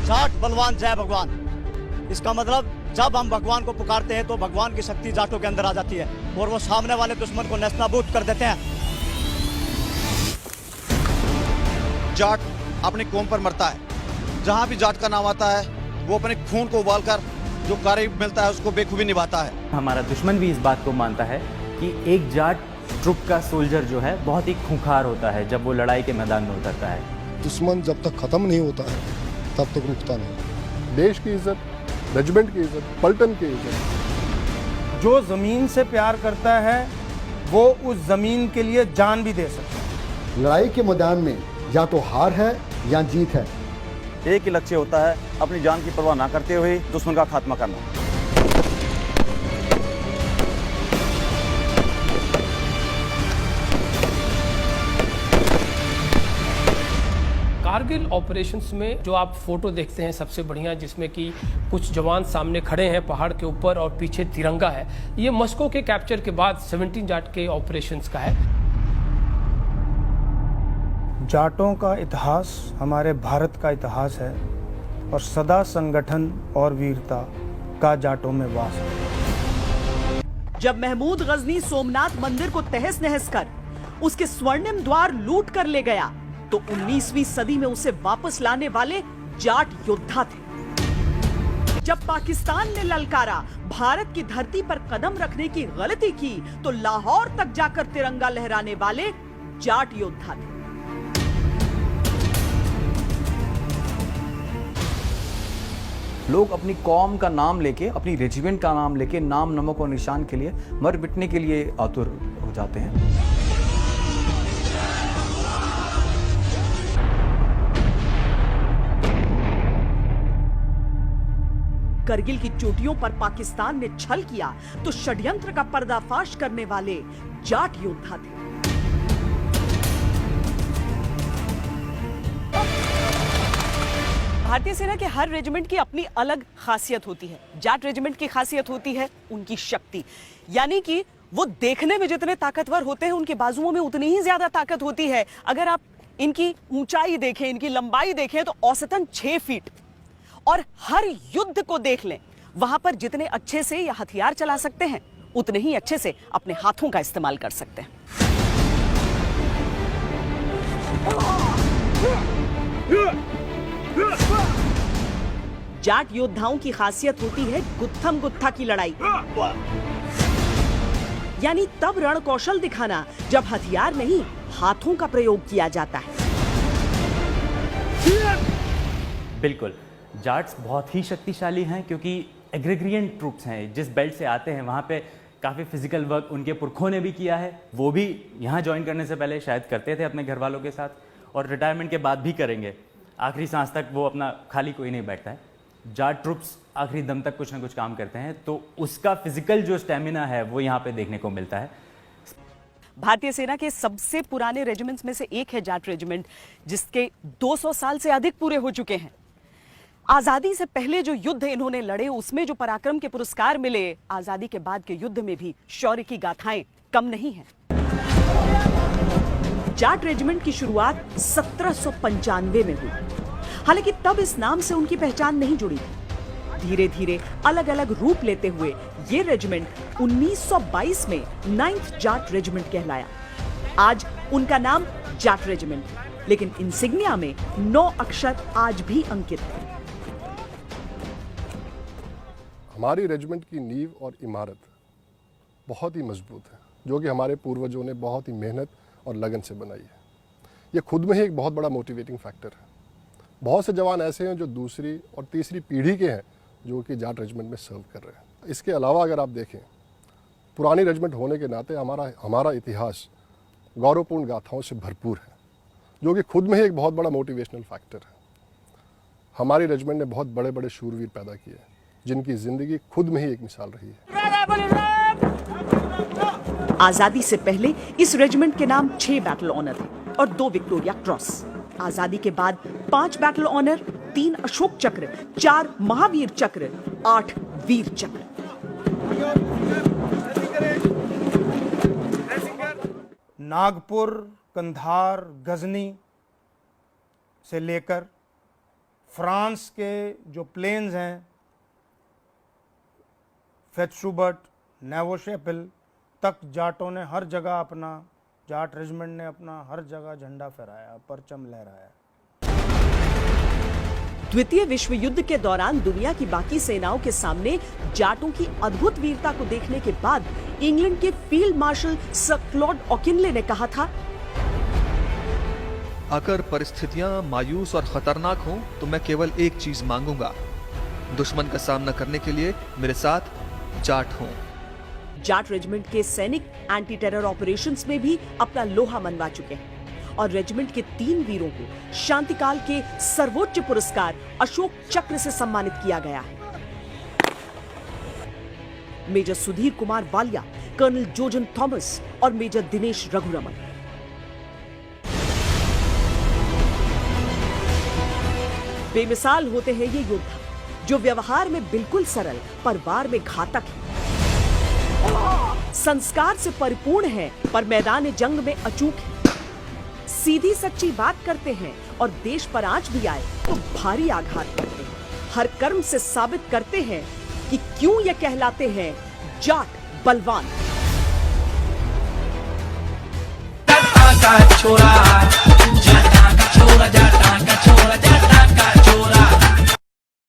जाट बलवान जय भगवान। इसका मतलब जब हम भगवान को पुकारते हैं तो भगवान की शक्ति जाटों के अंदर आ जाती है और वो सामने वाले दुश्मन को नेस्तनाबूद कर देते हैं। जाट अपनी कौम पर मरता है। जहां भी जाट का नाम आता है वो अपने खून को उबालकर जो कार्य मिलता है उसको बेखूबी निभाता है। हमारा दुश्मन भी इस बात को मानता है कि एक जाट ट्रुप का सोल्जर जो है बहुत ही खूंखार होता है जब वो लड़ाई के मैदान में उतरता है। दुश्मन जब तक खत्म नहीं होता है तब तक रुकता नहीं। देश की इज्जत, रेजिमेंट की इज्जत, पलटन की इज्जत। जो जमीन से प्यार करता है वो उस जमीन के लिए जान भी दे सकता है। लड़ाई के मैदान में या तो हार है या जीत है। एक ही लक्ष्य होता है, अपनी जान की परवाह ना करते हुए दुश्मन का खात्मा करना। कारगिल ऑपरेशंस में जो आप फोटो देखते हैं सबसे बढ़िया, जिसमें कि कुछ जवान सामने खड़े हैं पहाड़ के ऊपर और पीछे तिरंगा है, ये मस्को के कैप्चर के बाद 17 जाट के ऑपरेशंस का है। जाटों का इतिहास हमारे भारत का इतिहास है और सदा संगठन और वीरता का जाटों में वास है। जब महमूद गजनी सोमनाथ मंदिर को तहस नहस कर उसके स्वर्णिम द्वार लूट कर ले गया तो 19वीं सदी में उसे वापस लाने वाले जाट योद्धा थे। जब पाकिस्तान ने ललकारा भारत की धरती पर कदम रखने की गलती की तो लाहौर तक जाकर तिरंगा लहराने वाले जाट योद्धा थे। लोग अपनी कौम का नाम लेके, अपनी रेजिमेंट का नाम लेके नाम, नमक और निशान के लिए मर मिटने के लिए आतुर हो जाते हैं। करगिल की चोटियों पर पाकिस्तान ने छल किया तो षड्यंत्र का पर्दाफाश करने वाले जाट योद्धा थे। भारतीय सेना के हर रेजिमेंट की अपनी अलग खासियत होती है। जाट रेजिमेंट की खासियत होती है उनकी शक्ति, यानी कि वो देखने में जितने ताकतवर होते हैं उनके बाजुओं में उतनी ही ज्यादा ताकत होती है। अगर आप इनकी ऊंचाई देखें, इनकी लंबाई देखें तो औसतन 6 फीट। और हर युद्ध को देख लें, वहां पर जितने अच्छे से ये हथियार चला सकते हैं उतने ही अच्छे से अपने हाथों का इस्तेमाल कर सकते हैं। जाट योद्धाओं की खासियत होती है गुत्थम गुत्था की लड़ाई, यानी तब रण कौशल दिखाना जब हथियार नहीं हाथों का प्रयोग किया जाता है। बिल्कुल, जाट्स बहुत ही शक्तिशाली हैं क्योंकि एग्रेग्रियन ट्रूप्स हैं। जिस बेल्ट से आते हैं वहाँ पे काफ़ी फिजिकल वर्क उनके पुरखों ने भी किया है। वो भी यहाँ ज्वाइन करने से पहले शायद करते थे अपने घर वालों के साथ, और रिटायरमेंट के बाद भी करेंगे। आखिरी सांस तक वो अपना खाली कोई नहीं बैठता है। जाट ट्रूप्स आखिरी दम तक कुछ ना कुछ काम करते हैं, तो उसका फिजिकल जो स्टेमिना है वो यहाँ पे देखने को मिलता है। भारतीय सेना के सबसे पुराने रेजिमेंट्स में से एक है जाट रेजिमेंट, जिसके 200 साल से अधिक पूरे हो चुके हैं। आजादी से पहले जो युद्ध इन्होंने लड़े उसमें जो पराक्रम के पुरस्कार मिले, आजादी के बाद के युद्ध में भी शौर्य की गाथाएं कम नहीं हैं। जाट रेजिमेंट की शुरुआत 1795 में हुई। हालांकि तब इस नाम से उनकी पहचान नहीं जुड़ी थी। धीरे धीरे अलग अलग रूप लेते हुए ये रेजिमेंट 1922 में 9th जाट रेजिमेंट कहलाया। आज उनका नाम जाट रेजिमेंट, लेकिन इंसिग्निया में 9 अक्षर आज भी अंकित हैं। हमारी रेजिमेंट की नींव और इमारत बहुत ही मजबूत है, जो कि हमारे पूर्वजों ने बहुत ही मेहनत और लगन से बनाई है। ये खुद में ही एक बहुत बड़ा मोटिवेटिंग फैक्टर है। बहुत से जवान ऐसे हैं जो दूसरी और तीसरी पीढ़ी के हैं जो कि जाट रेजिमेंट में सर्व कर रहे हैं। इसके अलावा अगर आप देखें, पुरानी रेजिमेंट होने के नाते हमारा इतिहास गौरवपूर्ण गाथाओं से भरपूर है, जो कि खुद में ही एक बहुत बड़ा मोटिवेशनल फैक्टर है। हमारी रेजिमेंट ने बहुत बड़े बड़े शूरवीर पैदा किए जिनकी जिंदगी खुद में ही एक मिसाल रही है। आजादी से पहले इस रेजिमेंट के नाम 6 बैटल ऑनर थे और 2 विक्टोरिया क्रॉस। आजादी के बाद 5 बैटल ऑनर, 3 अशोक चक्र, 4 महावीर चक्र, 8 वीर चक्र। नागपुर, कंधार, गजनी से लेकर फ्रांस के जो प्लेन्स हैं, फेत्शुबर्ट, नेवोशेपिल तक जाटों ने हर जगह अपना, जाट रेजिमेंट ने अपना हर जगह झंडा फहराया, परचम लहराया। द्वितीय विश्व युद्ध के दौरान दुनिया की बाकी सेनाओं के सामने जाटों की अद्भुत वीरता को देखने के बाद इंग्लैंड के फील्ड मार्शल सर क्लॉड ऑकिनले ने कहा था, अगर परिस्थितियां मायूस और खतरनाक हों तो मैं केवल एक चीज मांगूंगा, दुश्मन का सामना करने के लिए मेरे साथ जाट हों। जाट रेजिमेंट के सैनिक एंटी टेरर ऑपरेशंस में भी अपना लोहा मनवा चुके हैं और रेजिमेंट के 3 वीरों को शांतिकाल के सर्वोच्च पुरस्कार अशोक चक्र से सम्मानित किया गया है। Major Sudhir Kumar Walia, colonel Jojan Thomas और मेजर दिनेश रघुरमन। बेमिसाल होते हैं ये योद्धा जो व्यवहार में बिल्कुल सरल पर वार में घातक है, संस्कार से परिपूर्ण है पर मैदान जंग में अचूक है, सीधी सच्ची बात करते हैं और देश पर आंच भी आए तो भारी आघात करते हैं। हर कर्म से साबित करते हैं कि क्यों ये कहलाते हैं जाट बलवान। छोरा